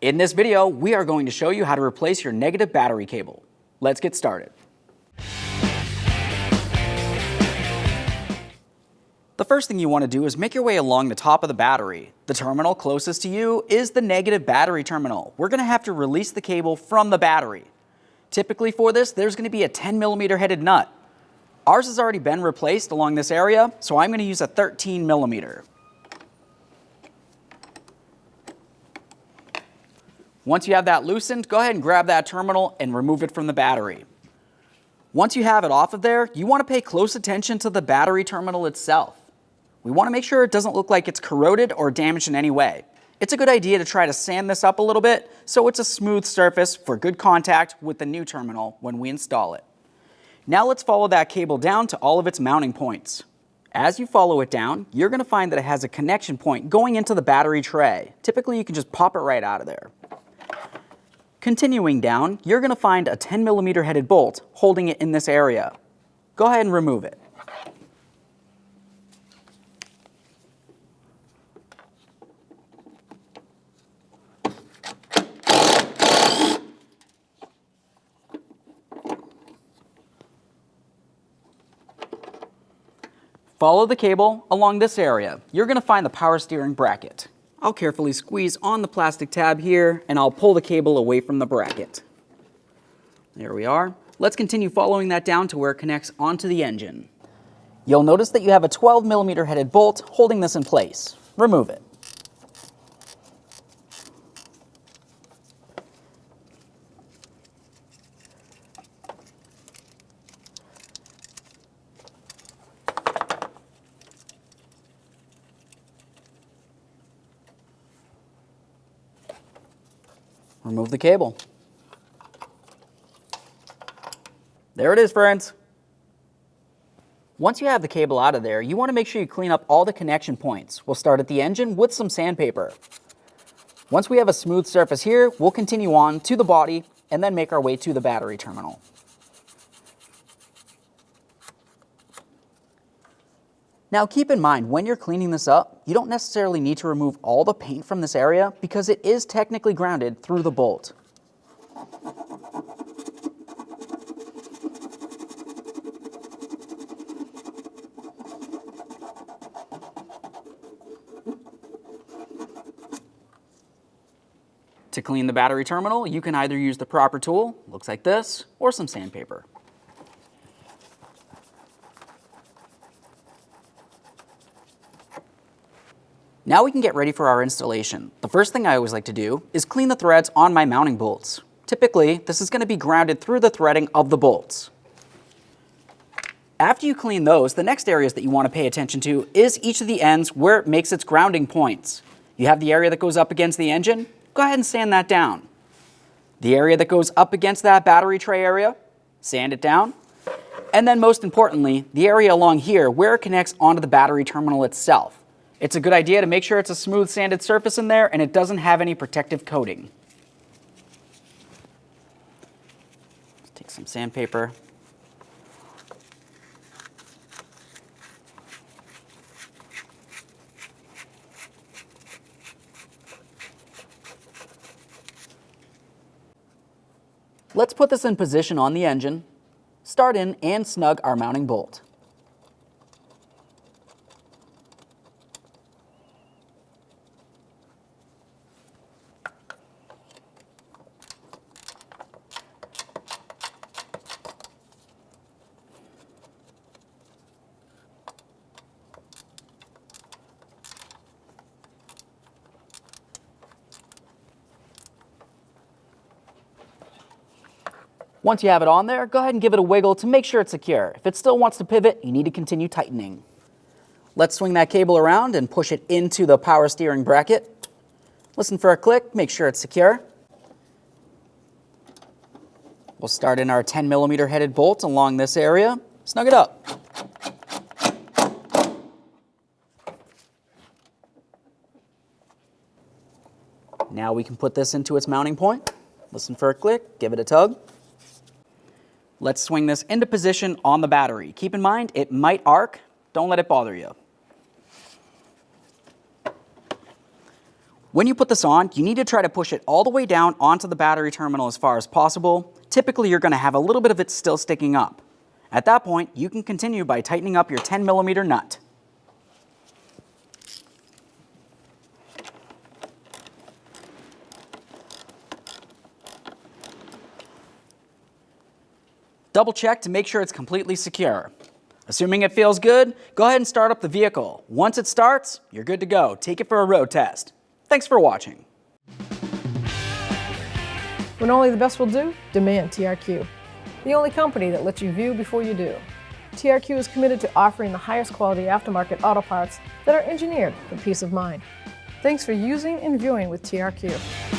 In this video, we are going to show you how to replace your negative battery cable. Let's get started. The first thing you want to do is make your way along the top of the battery. The terminal closest to you is the negative battery terminal. We're going to have to release the cable from the battery. Typically for this, there's going to be a 10mm headed nut. Ours has already been replaced along this area, so I'm going to use a 13mm. Once you have that loosened, go ahead and grab that terminal and remove it from the battery. Once you have it off of there, you want to pay close attention to the battery terminal itself. We want to make sure it doesn't look like it's corroded or damaged in any way. It's a good idea to try to sand this up a little bit so it's a smooth surface for good contact with the new terminal when we install it. Now let's follow that cable down to all of its mounting points. As you follow it down, you're going to find that it has a connection point going into the battery tray. Typically, you can just pop it right out of there. Continuing down, you're going to find a 10mm headed bolt holding it in this area. Go ahead and remove it. Follow the cable along this area. You're going to find the power steering bracket. I'll carefully squeeze on the plastic tab here, and I'll pull the cable away from the bracket. There we are. Let's continue following that down to where it connects onto the engine. You'll notice that you have a 12mm headed bolt holding this in place. Remove it. Remove the cable. There it is, friends. Once you have the cable out of there, you want to make sure you clean up all the connection points. We'll start at the engine with some sandpaper. Once we have a smooth surface here, we'll continue on to the body and then make our way to the battery terminal. Now keep in mind, when you're cleaning this up, you don't necessarily need to remove all the paint from this area because it is technically grounded through the bolt. To clean the battery terminal, you can either use the proper tool, looks like this, or some sandpaper. Now we can get ready for our installation. The first thing I always like to do is clean the threads on my mounting bolts. Typically, this is going to be grounded through the threading of the bolts. After you clean those, the next areas that you want to pay attention to is each of the ends where it makes its grounding points. You have the area that goes up against the engine, go ahead and sand that down. The area that goes up against that battery tray area, sand it down. And then most importantly, the area along here where it connects onto the battery terminal itself. It's a good idea to make sure it's a smooth sanded surface in there and it doesn't have any protective coating. Let's take some sandpaper. Let's put this in position on the engine, start in and snug our mounting bolt. Once you have it on there, go ahead and give it a wiggle to make sure it's secure. If it still wants to pivot, you need to continue tightening. Let's swing that cable around and push it into the power steering bracket. Listen for a click, make sure it's secure. We'll start in our 10mm headed bolt along this area. Snug it up. Now we can put this into its mounting point. Listen for a click, give it a tug. Let's swing this into position on the battery. Keep in mind, it might arc. Don't let it bother you. When you put this on, you need to try to push it all the way down onto the battery terminal as far as possible. Typically, you're going to have a little bit of it still sticking up. At that point, you can continue by tightening up your 10mm nut. Double check to make sure it's completely secure. Assuming it feels good, go ahead and start up the vehicle. Once it starts, you're good to go. Take it for a road test. Thanks for watching. When only the best will do, demand TRQ. The only company that lets you view before you do. TRQ is committed to offering the highest quality aftermarket auto parts that are engineered for peace of mind. Thanks for using and viewing with TRQ.